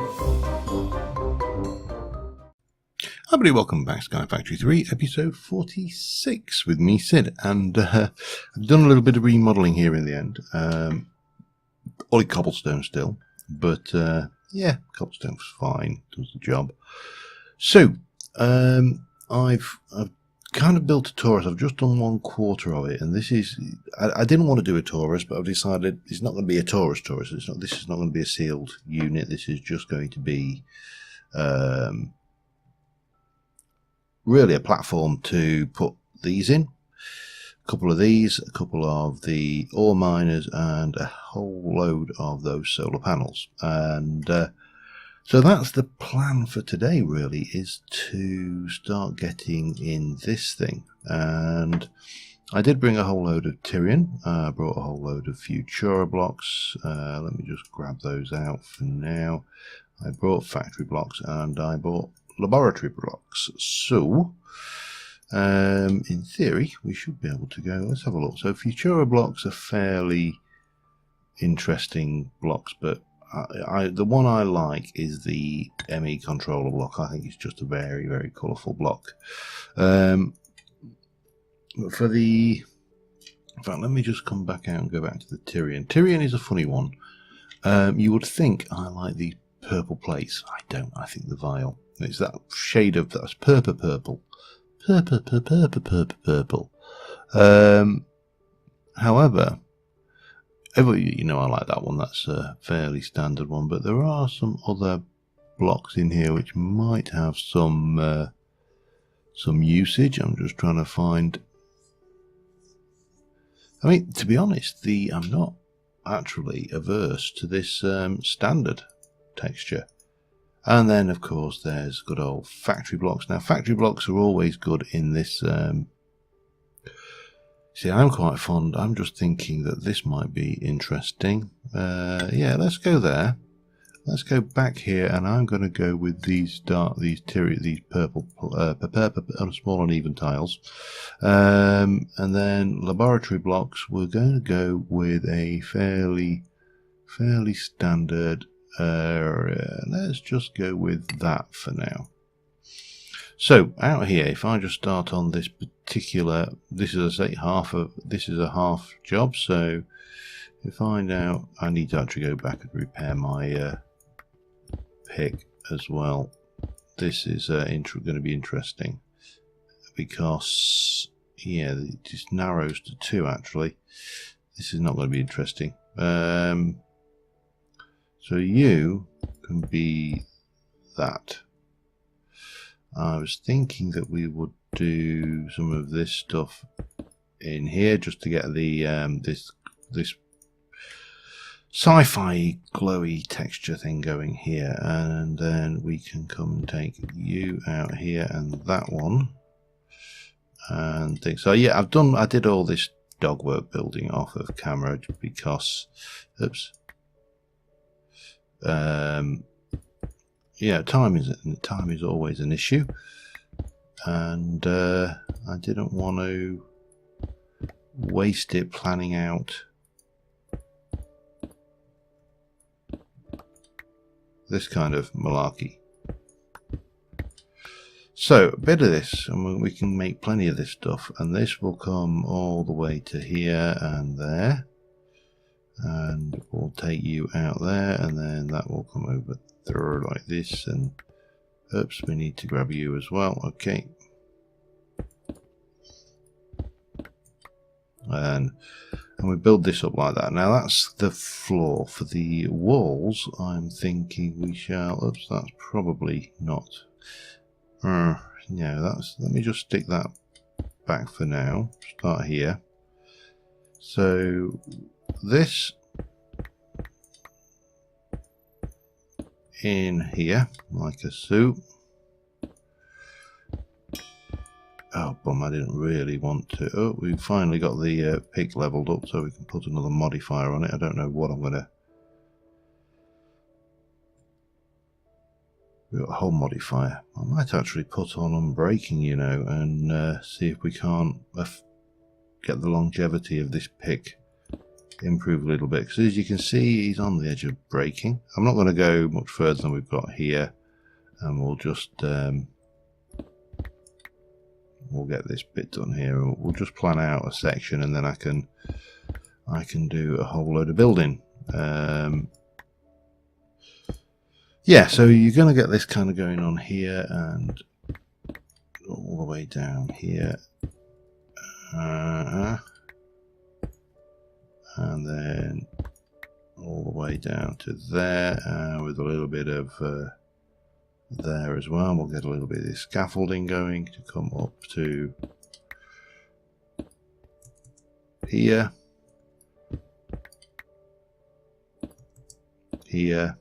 Hi everybody, welcome back to Sky Factory 3, episode 46 with me, Sid, and I've done a little bit of remodelling here in the end. Only cobblestone still, but yeah, cobblestone's fine, does the job. So, I've kind of built a Taurus. I've just done 1/4 of it, and this is, I didn't want to do a Taurus, but I've decided it's not going to be a Taurus. This is not going to be a sealed unit. This is just going to be really a platform to put these in. A couple of these, a couple of the ore miners, and a whole load of those solar panels. And so that's the plan for today, really, is to start getting in this thing. And I did bring a whole load of Tyrian. I brought a whole load of Futura blocks. Let me just grab those out for now. I brought factory blocks and I bought laboratory blocks. So in theory we should be able to go. Let's have a look. So Futura blocks are fairly interesting blocks, but the one I like is the ME controller block. I think it's just a very, very colourful block. But for the, in fact, let me just come back out and go back to the Tyrian. Tyrian is a funny one. You would think I like the purple plates. I don't. I think the vial. It's that shade of, that's purple. However, you know, I like that one. That's a fairly standard one. But there are some other blocks in here which might have some usage. I'm just trying to find. I mean, to be honest, I'm not actually averse to this standard texture. And then, of course, there's good old factory blocks. Now, factory blocks are always good in this. See, I'm quite fond. I'm just thinking that this might be interesting. Yeah, let's go there. Let's go back here, and I'm going to go with these purple, small and even tiles. And then laboratory blocks, we're going to go with a fairly standard. Let's just go with that for now. So out here, if I just start on this particular, this is a half job. So if I now, I need to actually go back and repair my pick as well. This is going to be interesting because yeah, it just narrows to 2 actually. This is not going to be interesting. So you can be that. I was thinking that we would do some of this stuff in here just to get the this sci-fi glowy texture thing going here, and then we can come and take you out here and that one and think. So yeah, I did all this dog work building off of camera because oops. Yeah, time is always an issue, and I didn't want to waste it planning out this kind of malarkey. So a bit of this, and we can make plenty of this stuff, and this will come all the way to here and there. And we'll take you out there, and then that will come over through like this, and oops, we need to grab you as well. Okay, and we build this up like that. Now that's the floor. For the walls, I'm thinking we shall, oops, that's probably not yeah, let me just stick that back for now. Start here. So this in here like a suit. Oh bum, I didn't really want to. Oh, we finally got the pick leveled up so we can put another modifier on it. I don't know what I'm gonna. We've got a whole modifier. I might actually put on unbreaking, you know, and see if we can't get the longevity of this pick improve a little bit, because as you can see he's on the edge of breaking. I'm not going to go much further than we've got here, and we'll just we'll get this bit done here. We'll just plan out a section, and then I can do a whole load of building. Yeah, so you're going to get this kind of going on here and all the way down here. And then all the way down to there, with a little bit of there as well. We'll get a little bit of this scaffolding going to come up to here, here.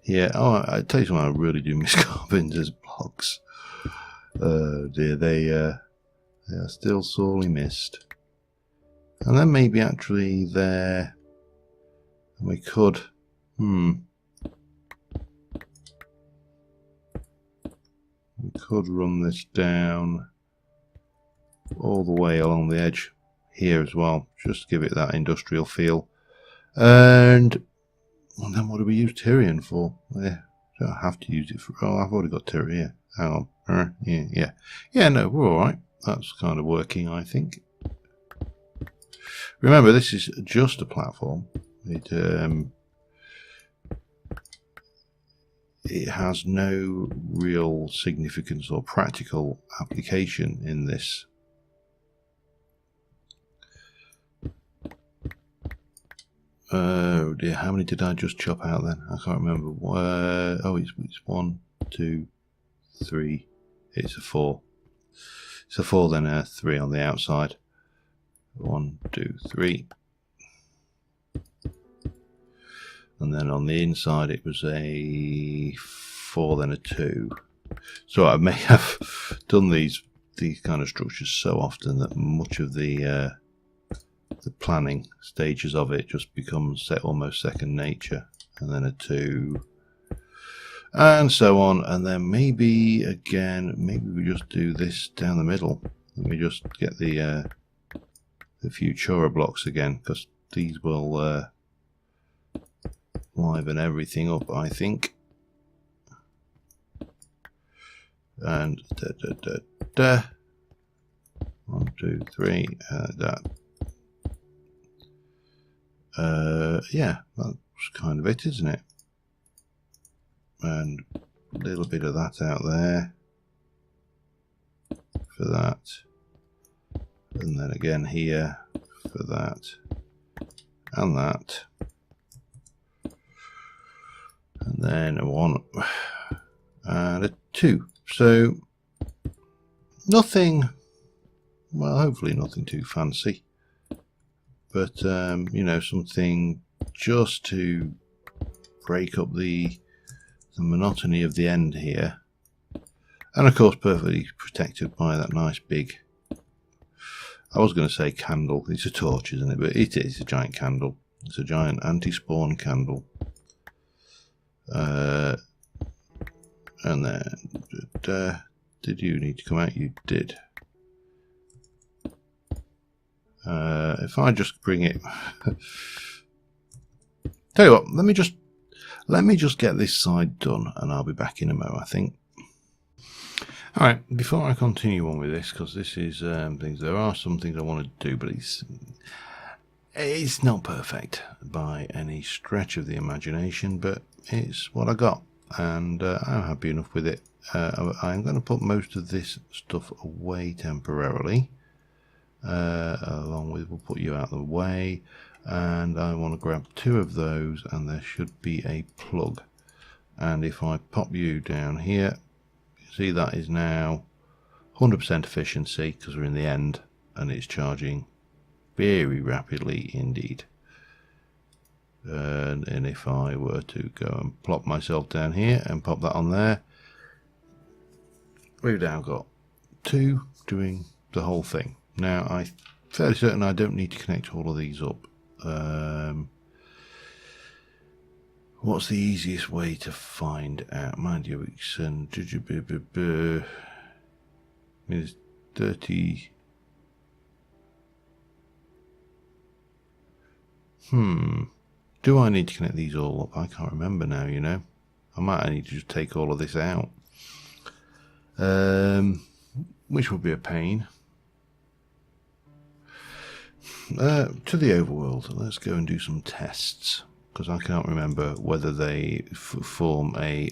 Yeah, oh, I tell you something, I really do miss carpenter's blocks. Dear, they are still sorely missed. And then maybe actually there, we could, we could run this down all the way along the edge here as well, just to give it that industrial feel. And then what do we use Tyrian for? Yeah, don't have to use it for. Oh, I've already got Tyrian here. Hang on. Yeah. No, we're all right. That's kind of working, I think. Remember, this is just a platform. It has no real significance or practical application in this. Oh dear, how many did I just chop out then? I can't remember. Oh, it's 1, 2, 3. It's a 4. It's a 4, then a 3 on the outside. 1, 2, 3. And then on the inside it was a 4, then a 2. So I may have done these kind of structures so often that much of the planning stages of it just becomes almost second nature. And then a 2, and so on. And then maybe again, maybe we just do this down the middle. Let me just get the Futura blocks again, because these will liven everything up, I think. And 1, 2, 3, that. Yeah, that's kind of it, isn't it? And a little bit of that out there for that, and then again here for that and that, and then a 1 and a 2. So nothing, well, hopefully nothing too fancy, but you know, something just to break up the monotony of the end here, and of course perfectly protected by that nice big, I was going to say candle, it's a torch, isn't it? But it is a giant candle. It's a giant anti-spawn candle. And then did you need to come out? You did. If I just bring it tell you what, let me just get this side done, and I'll be back in a mo, I think. Alright, before I continue on with this, because this is things, there are some things I want to do, but it's not perfect by any stretch of the imagination, but it's what I got, and I'm happy enough with it. I'm going to put most of this stuff away temporarily, along with, we'll put you out of the way, and I want to grab 2 of those, and there should be a plug. And if I pop you down here, you see that is now 100% efficiency, because we're in the end and it's charging very rapidly indeed. And if I were to go and plop myself down here and pop that on there, we've now got 2 doing the whole thing. Now I'm fairly certain I don't need to connect all of these up. What's the easiest way to find out? Mind you, we can 30. Do I need to connect these all up? I can't remember now, you know. I might need to just take all of this out. Which would be a pain. To the overworld. Let's go and do some tests. Because I can't remember whether they form a,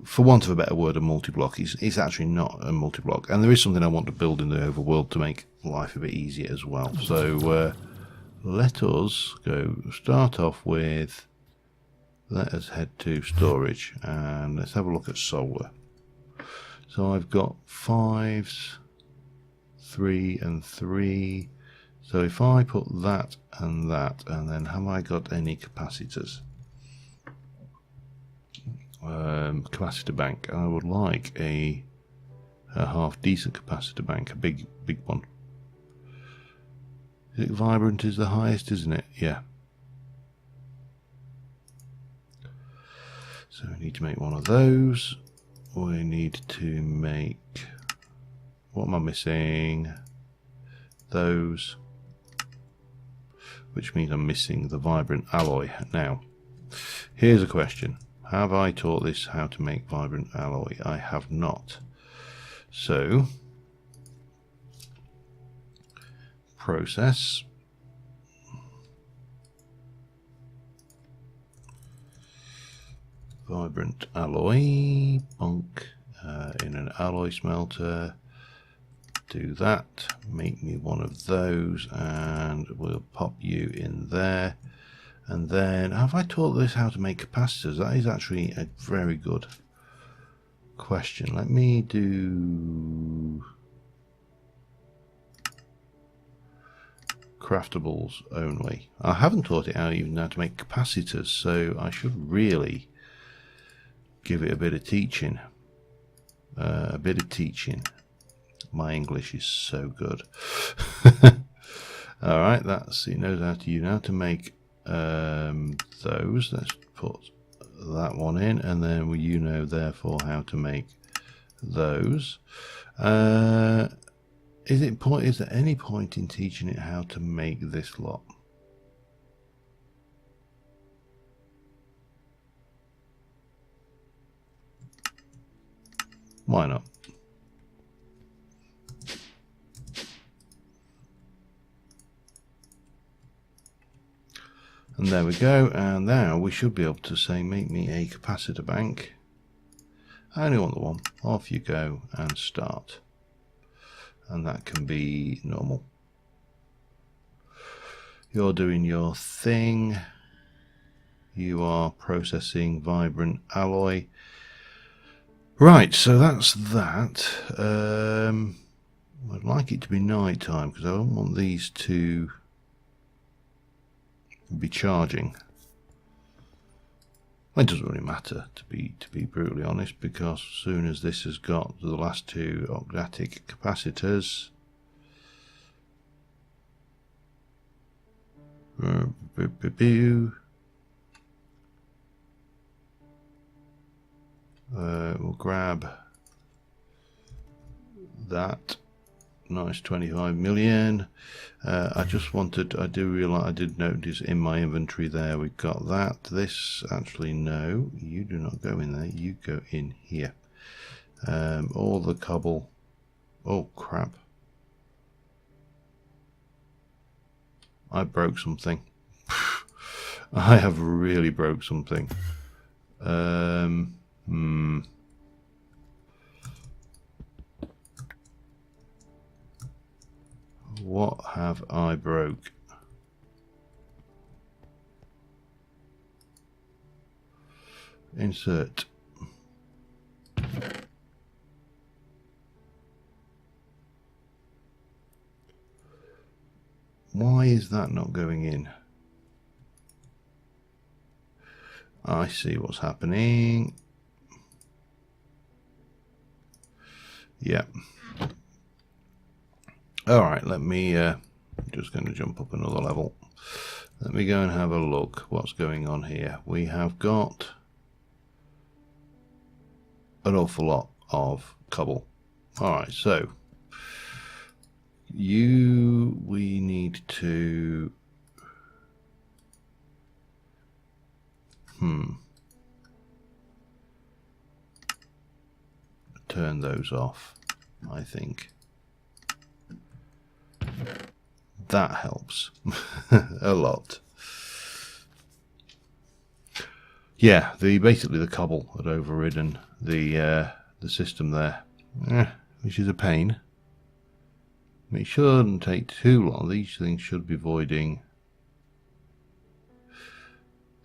for want of a better word, a multi-block. It's actually not a multi-block. And there is something I want to build in the overworld to make life a bit easier as well. So let us go start off with, let us head to storage and let's have a look at solar. So I've got 5s, 3 and 3. So if I put that, and then have I got any capacitors? Capacitor bank. I would like a half decent capacitor bank, a big one. Is it vibrant is the highest, isn't it? Yeah. So we need to make one of those. We need to make, what am I missing? Those. Which means I'm missing the vibrant alloy. Now, here's a question. Have I taught this how to make vibrant alloy? I have not. So, process. Vibrant alloy, bonk, in an alloy smelter. Do that, make me one of those, and we'll pop you in there. And then, have I taught this how to make capacitors? That is actually a very good question. Let me do craftables only. I haven't taught it how even how to make capacitors, so I should really give it a bit of teaching. My English is so good. Alright, that's, it knows how to, you know how to make those. Let's put that one in, and then you know therefore how to make those. Is there any point in teaching it how to make this lot? Why not? And there we go, and now we should be able to say make me a capacitor bank. I only want the one. Off you go and start. And that can be normal. You're doing your thing. You are processing vibrant alloy. Right, so that's that. I'd like it to be night time because I don't want these to be charging. It doesn't really matter, to be brutally honest, because as soon as this has got the last two octatic capacitors, we'll grab that. Nice 25 million. I did notice in my inventory there we've got that. This, actually no, you do not go in there, you go in here. All the cobble. Oh crap, I broke something. I have really broke something. What have I broke? Insert. Why is that not going in? I see what's happening. Yeah. Alright, let me, just going to jump up another level. Let me go and have a look what's going on here. We have got an awful lot of cobble. Alright, so we need to turn those off. I think that helps a lot. Yeah, basically the cobble had overridden the system there, which is a pain. It shouldn't take too long. These things should be voiding.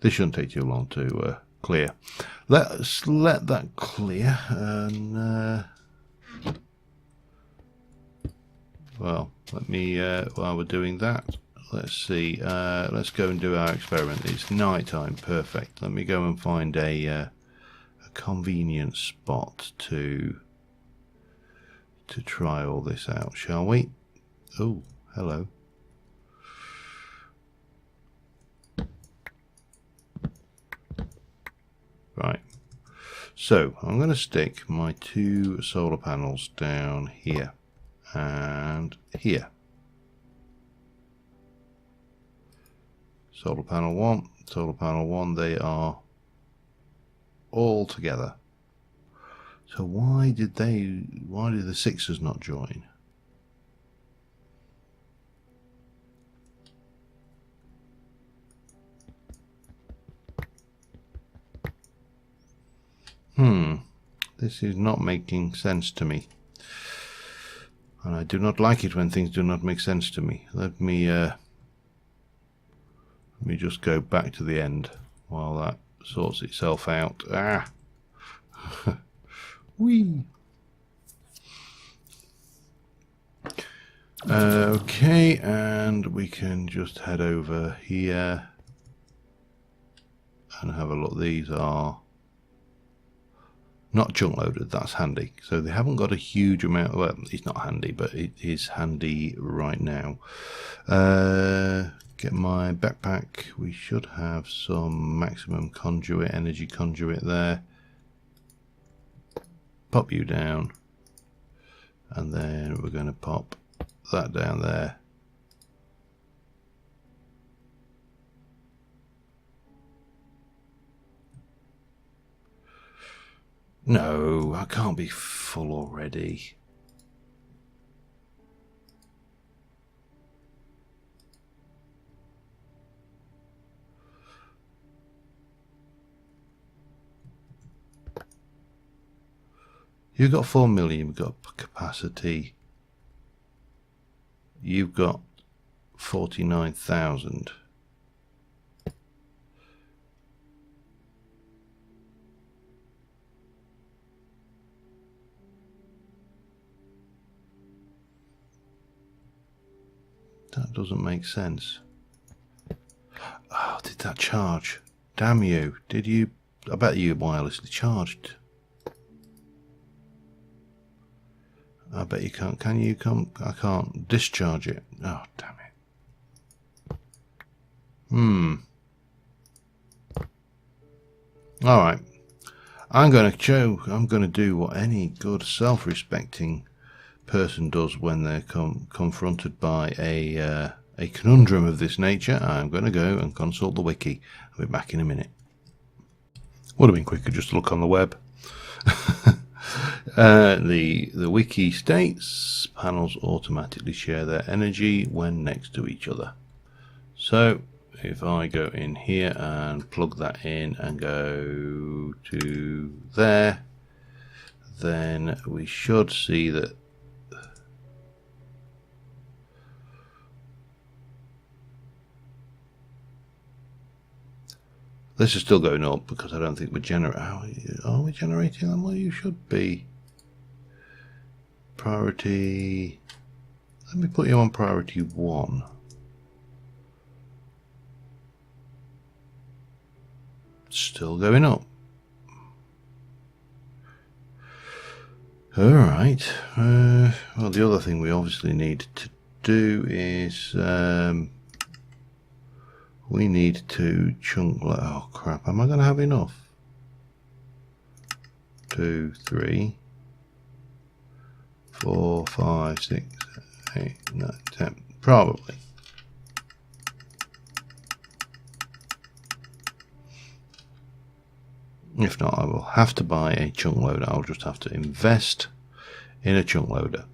This shouldn't take too long to clear. Let's let that clear, and well, let me while we're doing that, let's see. Let's go and do our experiment. It's night time. Perfect. Let me go and find a convenient spot to try all this out, shall we? Oh, hello. Right. So I'm going to stick my 2 solar panels down here and here. Solar panel 1, solar panel 1, they are all together. So why did the 6s not join? This is not making sense to me. And I do not like it when things do not make sense to me. Let me just go back to the end while that sorts itself out. Ah! Whee! Okay, and we can just head over here and have a look. These are not chunk loaded, that's handy. So they haven't got a huge amount. Well, it's not handy, but it is handy right now. Get my backpack. We should have some maximum conduit, energy conduit there. Pop you down, and then we're going to pop that down there. No, I can't be full already. You've got 4 million, you've got capacity. You've got 49,000. That doesn't make sense. Oh, did that charge? Damn you. Did you? I bet you wirelessly charged. I bet you can't. Can you come? I can't discharge it. Oh, damn it. Alright. I'm going to do what any good self-respecting person does when they're confronted by a conundrum of this nature. I'm going to go and consult the wiki. I'll be back in a minute. Would have been quicker just to look on the web. The wiki states panels automatically share their energy when next to each other. So if I go in here and plug that in and go to there, then we should see that this is still going up because I don't think we're generating. Are we generating them? Well, you should be. Priority. Let me put you on priority 1. Still going up. Alright. Well, the other thing we obviously need to do is we need to chunk. Oh crap, am I going to have enough? 2, 3, 4, 5, 6, 8, 9, 10, probably. If not, I will have to buy a chunk loader. I'll just have to invest in a chunk loader.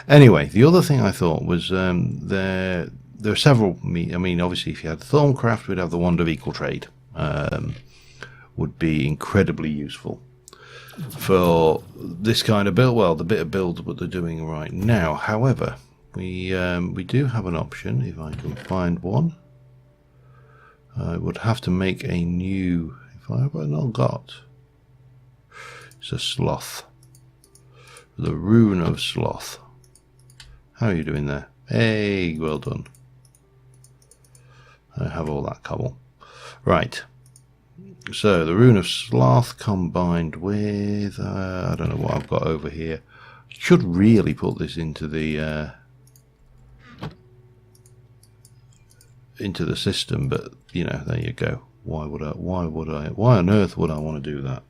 Anyway, the other thing I thought was there are several. I mean, obviously, if you had Thorncraft, we'd have the Wand of Equal Trade. Would be incredibly useful for this kind of build. Well, the bit of build that they're doing right now. However, we do have an option if I can find one. I would have to make a new. If I have not got, it's a sloth. The Rune of Sloth. How are you doing there? Hey, well done. I have all that cobble. Right. So the Rune of Sloth combined with I don't know what I've got over here. Should really put this into the system, but you know, there you go. Why on earth would I want to do that?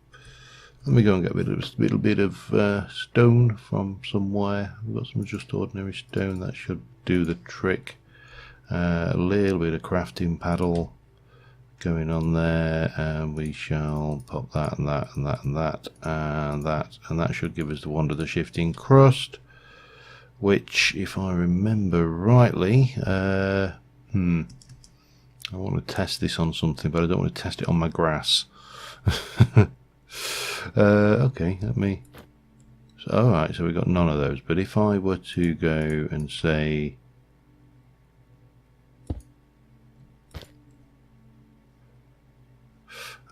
Let me go and get a little bit of stone from somewhere. We've got some just ordinary stone that should do the trick. A little bit of crafting paddle going on there, and we shall pop that and that and that and that and that, and that should give us the Wand of the Shifting Crust, which, if I remember rightly, I want to test this on something, but I don't want to test it on my grass. Okay, let me. So, alright, so we got none of those. But if I were to go and say,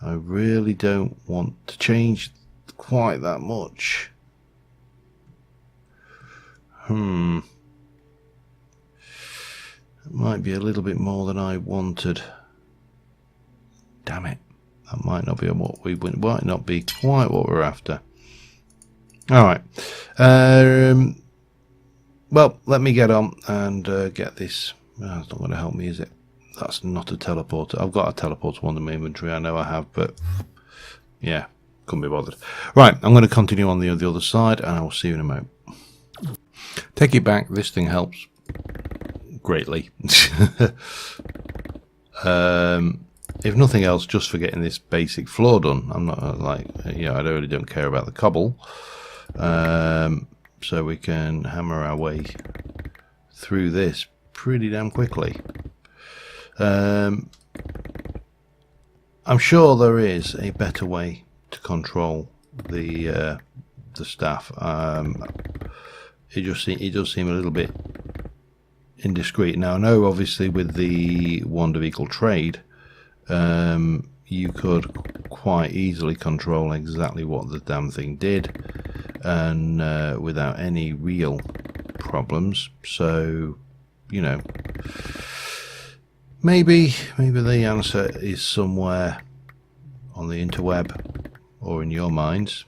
I really don't want to change quite that much. It might be a little bit more than I wanted. Damn it. That might not be what we might not be quite what we're after. Alright. Well, let me get on and get this. Oh, it's not going to help me, is it? That's not a teleporter. I've got a teleporter on in my inventory, I know I have, but yeah, couldn't be bothered. Right, I'm going to continue on the other side, and I will see you in a moment. Take it back. This thing helps greatly. If nothing else, just for getting this basic floor done. I'm not like, you know, I really don't care about the cobble. So we can hammer our way through this pretty damn quickly. I'm sure there is a better way to control the staff. It does seem a little bit indiscreet. Now I know obviously with the Wand of Equal Trade, you could quite easily control exactly what the damn thing did, and without any real problems. So, you know, maybe the answer is somewhere on the interweb or in your minds.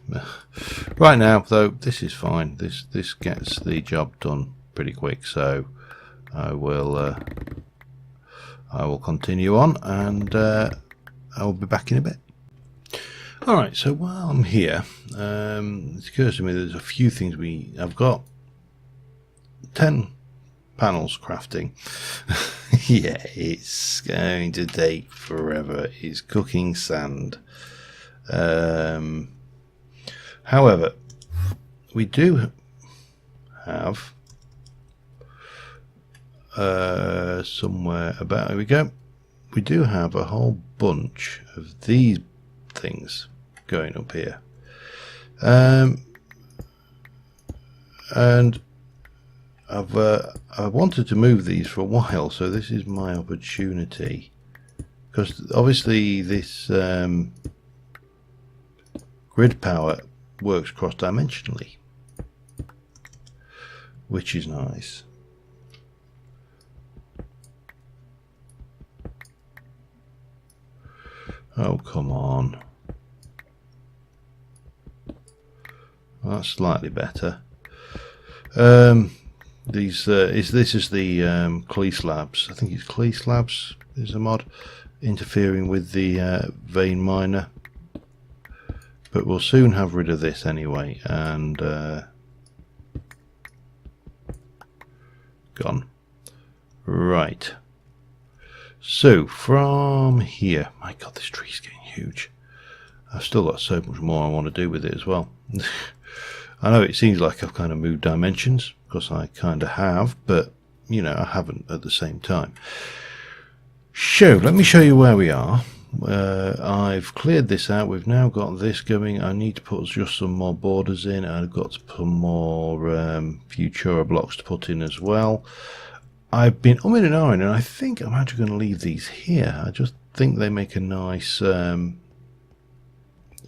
Right now, though, this is fine. This gets the job done pretty quick. So I will continue on, and I will be back in a bit. Alright, so while I'm here, it occurs to me there's a few things I've got 10 panels crafting. Yeah, it's going to take forever. It's cooking sand. However, we do have somewhere about, here we go, we do have a whole bunch of these things going up here, and I wanted to move these for a while, so this is my opportunity, because obviously this grid power works cross-dimensionally, which is nice. Oh, come on. Well, that's slightly better. This is the clay slabs. I think it's clay slabs is a mod interfering with the vein miner, but we'll soon have rid of this anyway. And Gone. Right. So from here, my god, this tree's getting huge. I've still got so much more I want to do with it as well. I know it seems like I've kind of moved dimensions, because I kind of have, but you know, I haven't at the same time. So let me show you where we are. I've cleared this out. We've now got this going. I need to put just some more borders in. I've got to put more Futura blocks to put in as well. I've been umming and ahhing, and I think I'm actually going to leave these here. I just think they make a nice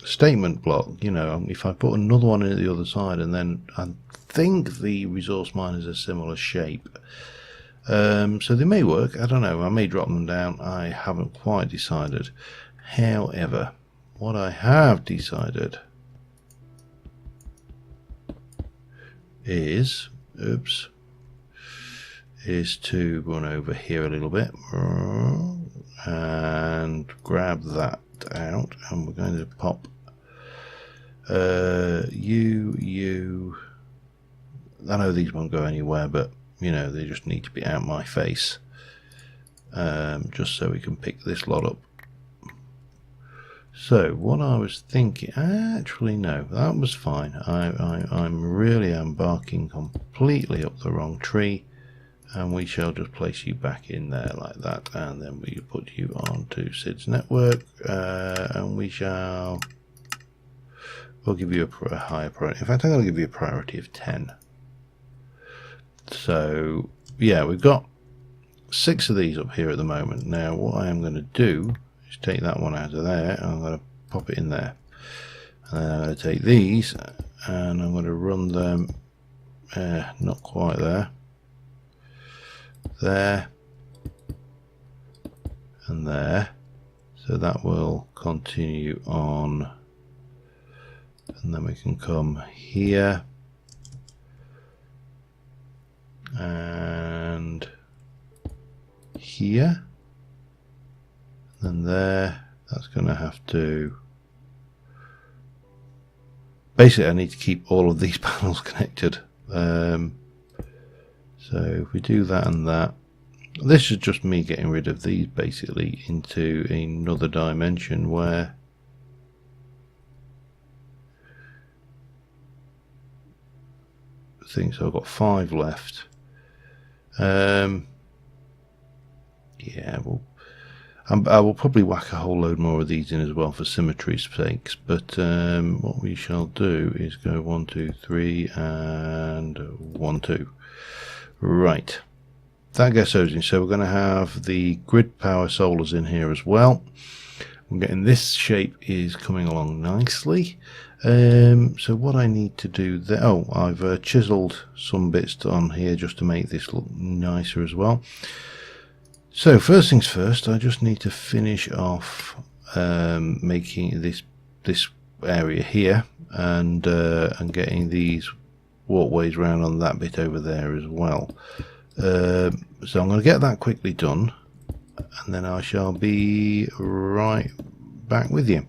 statement block. You know, if I put another one in at the other side, and then I think the resource mine is a similar shape. So they may work, I don't know, I may drop them down, I haven't quite decided. However, what I have decided is, is to run over here a little bit and grab that out, and we're going to pop you. I know these won't go anywhere, but you know, they just need to be out my face, just so we can pick this lot up. So what I was thinking, actually no, that was fine. I'm really embarking completely up the wrong tree, and we shall just place you back in there like that, and then we put you onto Sid's network, and we'll give you a higher priority. In fact, I'm going to give you a priority of 10. So yeah, we've got 6 of these up here at the moment. Now what I am going to do is take that one out of there, and I'm going to pop it in there, and then I'm going to take these and I'm going to run them not quite there, and there, so that will continue on, and then we can come here and here, and there. That's going to have to, basically I need to keep all of these panels connected, so if we do that and that, this is just me getting rid of these basically into another dimension where I think so. I've got 5 left. Yeah, well, I will probably whack a whole load more of these in as well for symmetry's sakes, but what we shall do is go 1, 2, 3 and 1, 2. Right, that gets those in. So we're going to have the grid power solars in here as well. I'm getting this shape is coming along nicely. So what I need to do there, oh, I've chiseled some bits on here just to make this look nicer as well. So first things first, I just need to finish off making this area here, and getting these walkways around on that bit over there as well. So I'm going to get that quickly done, and then I shall be right back with you.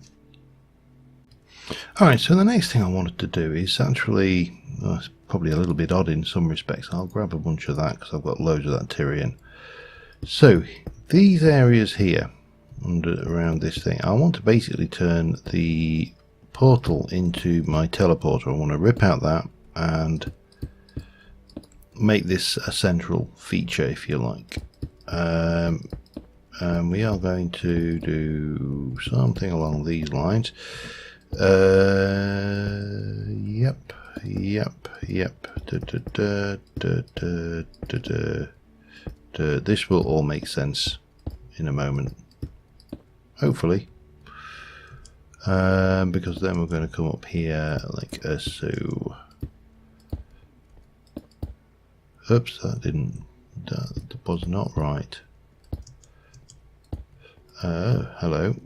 Alright, so the next thing I wanted to do is actually, well, it's probably a little bit odd in some respects. I'll grab a bunch of that because I've got loads of that Tyrian. So these areas here around this thing, I want to basically turn the portal into my teleporter. I want to rip out that and make this a central feature, if you like. And we are going to do something along these lines. Yep. This will all make sense in a moment, hopefully, because then we're going to come up here like so. Oops, that was not right. Hello.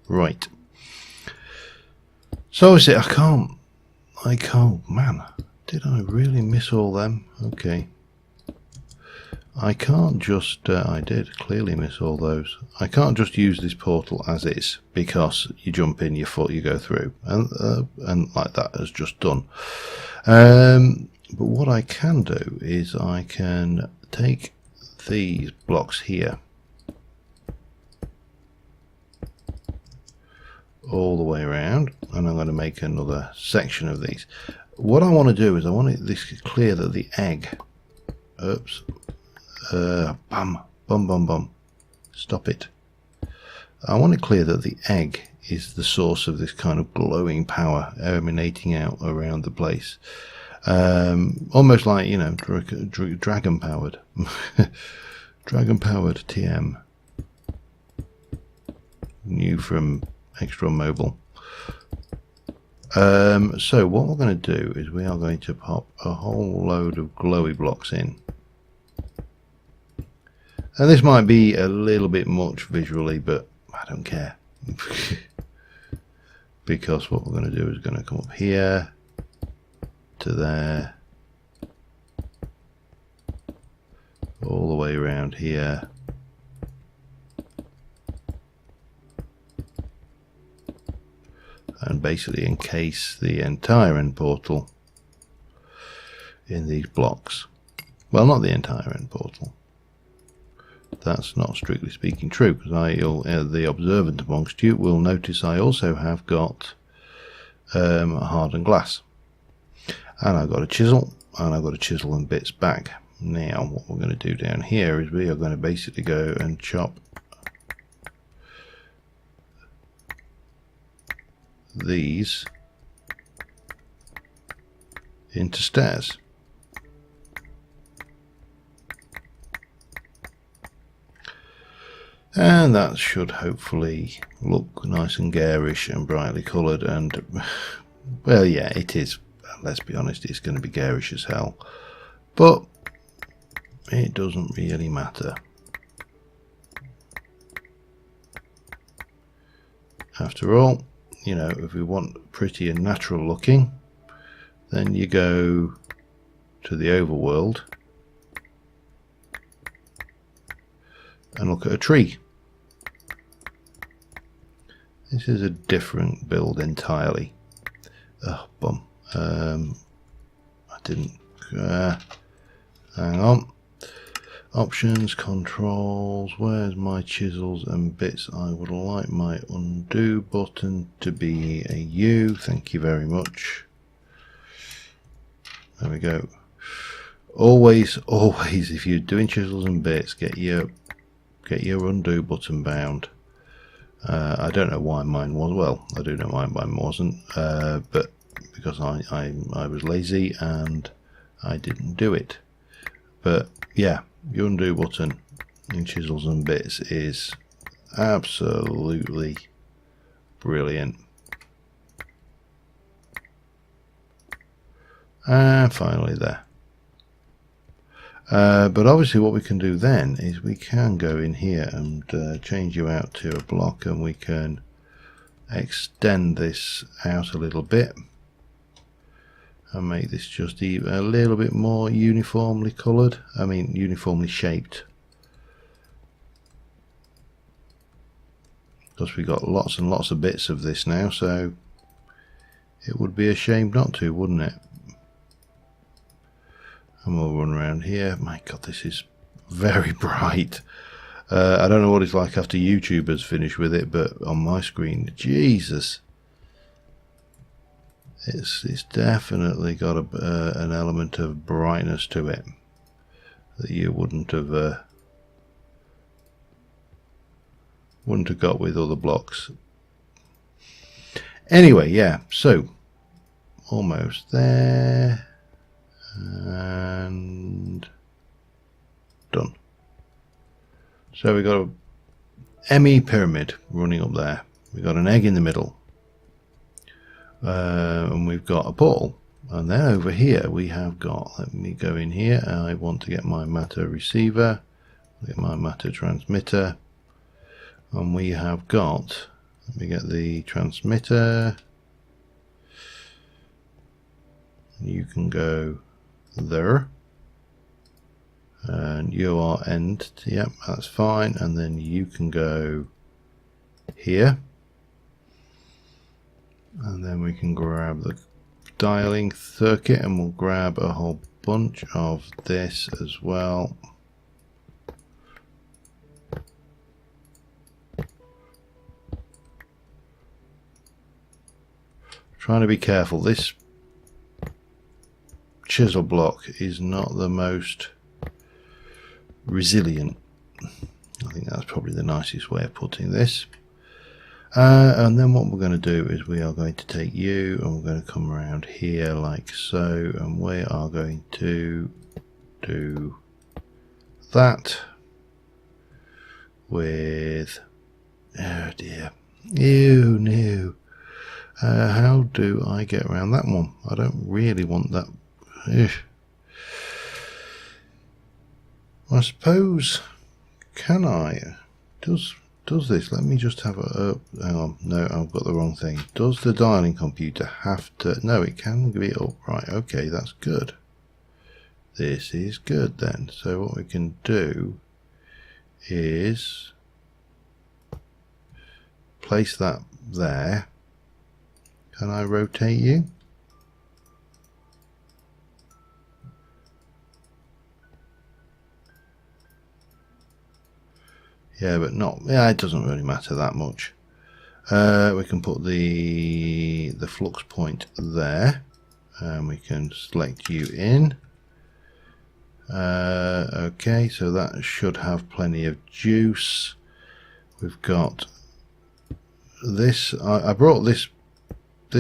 Right. So is it? I can't, man, did I really miss all them? Okay. I can't just, I did clearly miss all those. I can't just use this portal as is, because you jump in, you go through, and like that has just done. But what I can do is I can take these blocks here all the way around, and I'm going to make another section of these. What I want to do is I want this clear that the egg, oops, bum, stop it. I want it clear that the egg is the source of this kind of glowing power emanating out around the place. Almost like, you know, dragon powered. Dragon powered TM. New from Extra Mobile. So what we're going to do is we are going to pop a whole load of glowy blocks in. And this might be a little bit much visually, but I don't care. Because what we're going to do is going to come up here to there, all the way around here, and basically encase the entire end portal in these blocks. Well, not the entire end portal. That's not strictly speaking true, because the observant amongst you will notice I also have got hardened glass, and I've got a chisel, and I've got to chisel them bits back. Now what we're going to do down here is we are going to basically go and chop these into stairs. And that should hopefully look nice and garish and brightly coloured, and well, yeah, it is. Let's be honest, it's going to be garish as hell, but it doesn't really matter. After all, you know, if we want pretty and natural looking, then you go to the overworld and look at a tree. This is a different build entirely. Oh, bum. I didn't. Hang on. Options, controls. Where's my chisels and bits? I would like my undo button to be a U. Thank you very much. There we go. Always, if you're doing chisels and bits, get your undo button bound. I don't know why mine was. Well, I do know why mine wasn't, but because I was lazy and I didn't do it. But yeah, your undo button in chisels and bits is absolutely brilliant. And finally there. But obviously what we can do then is we can go in here and change you out to a block, and we can extend this out a little bit and make this just even a little bit more uniformly coloured. I mean uniformly shaped, because we've got lots and lots of bits of this now, so it would be a shame not to, wouldn't it? And we'll run around here. My god, this is very bright. I don't know what it's like after YouTube has finished with it, but on my screen, Jesus, it's definitely got an element of brightness to it that you wouldn't have got with other blocks. Anyway, yeah, so almost there. And done. So we've got a ME pyramid running up there. We've got an egg in the middle, and we've got a portal. And then over here we have got, let me go in here, I want to get my matter receiver, get my matter transmitter, and we have got, let me get the transmitter, you can go there, and you are end, yep, that's fine, and then you can go here, and then we can grab the dialing circuit, and we'll grab a whole bunch of this as well. Trying to be careful. This chisel block is not the most resilient. I think that's probably the nicest way of putting this. And then what we're going to do is we are going to take you and we're going to come around here like so, and we are going to do that with, oh dear, ew, no. How do I get around that one? I don't really want that. Ugh. I suppose, can I? Does this? Let me just have a. Hang on, no, I've got the wrong thing. Does the dialing computer have to? No, it can be upright. Okay, that's good. This is good then. So what we can do is place that there. Can I rotate you? Yeah, but not. Yeah, it doesn't really matter that much. We can put the flux point there, and we can select you in. Okay, so that should have plenty of juice. We've got this. I brought this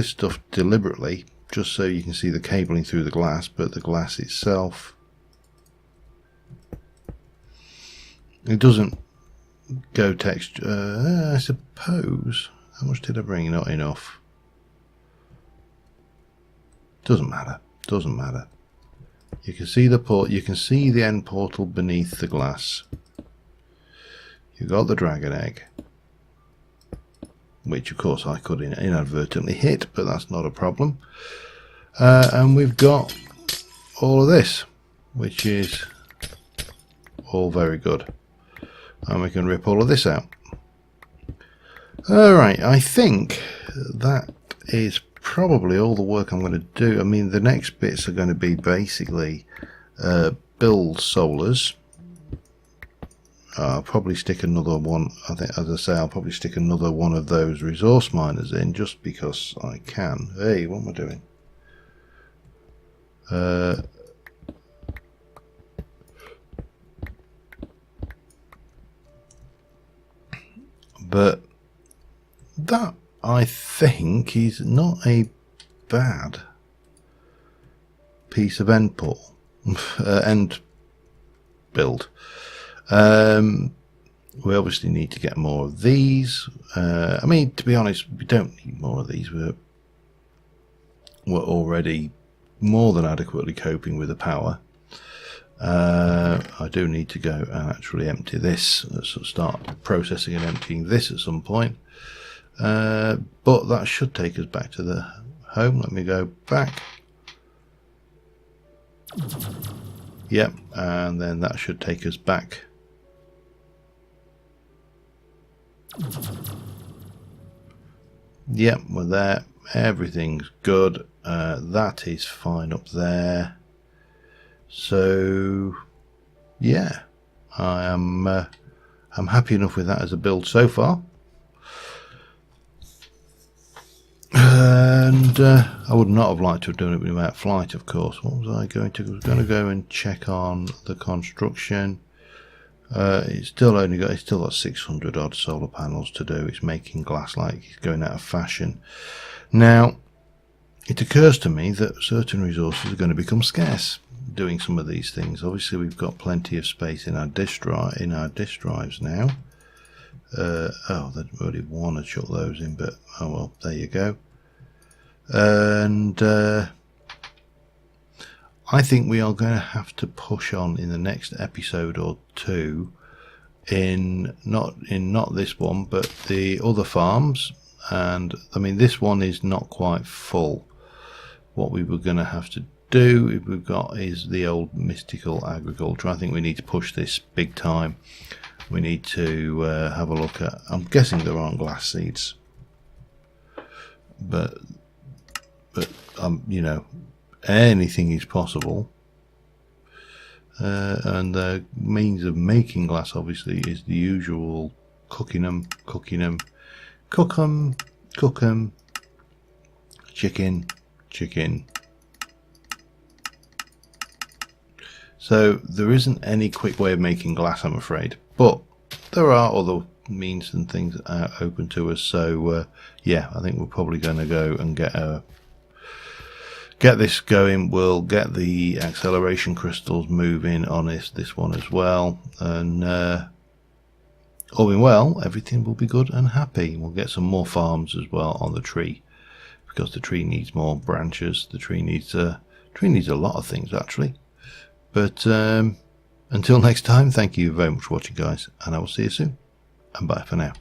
stuff deliberately just so you can see the cabling through the glass, but the glass itself, it doesn't go texture. I suppose. How much did I bring? Not enough. Doesn't matter. Doesn't matter. You can see the port. You can see the end portal beneath the glass. You got the dragon egg, which of course I could inadvertently hit, but that's not a problem. And we've got all of this, which is all very good. And we can rip all of this out. Alright, I think that is probably all the work I'm going to do. I mean, the next bits are going to be basically build solars. I'll probably stick another one. I think, as I say, I'll probably stick another one of those resource miners in just because I can. Hey, what am I doing? But that, I think, is not a bad piece of end build. We obviously need to get more of these. I mean, to be honest, we don't need more of these. We're already more than adequately coping with the power. I do need to go and actually empty this, so start processing and emptying this at some point. But that should take us back to the home. Let me go back. Yep, and then that should take us back. Yep, we're there. Everything's good. That is fine up there. So yeah, I'm happy enough with that as a build so far. And I would not have liked to have done it without flight, of course. What was I going to? I was going to go and check on the construction. It's still got 600 odd solar panels to do. It's making glass like it's going out of fashion. Now, it occurs to me that certain resources are going to become scarce doing some of these things. Obviously, we've got plenty of space in our disk drives now. Oh, I didn't really want to chuck those in, but oh well, there you go. And I think we are going to have to push on in the next episode or two in not this one, but the other farms. And I mean, this one is not quite full. What we were going to have to do we've got is the old mystical agriculture. I think we need to push this big time. We need to have a look at, I'm guessing there aren't glass seeds, but but you know, anything is possible. And the means of making glass obviously is the usual: cooking them, cook them, chicken. So there isn't any quick way of making glass, I'm afraid, but there are other means and things open to us. So yeah, I think we're probably going to go and get this going. We'll get the acceleration crystals moving on this one as well, and all being well, everything will be good and happy. We'll get some more farms as well on the tree, because the tree needs more branches. The tree needs a lot of things actually. But until next time, thank you very much for watching, guys, and I will see you soon, and bye for now.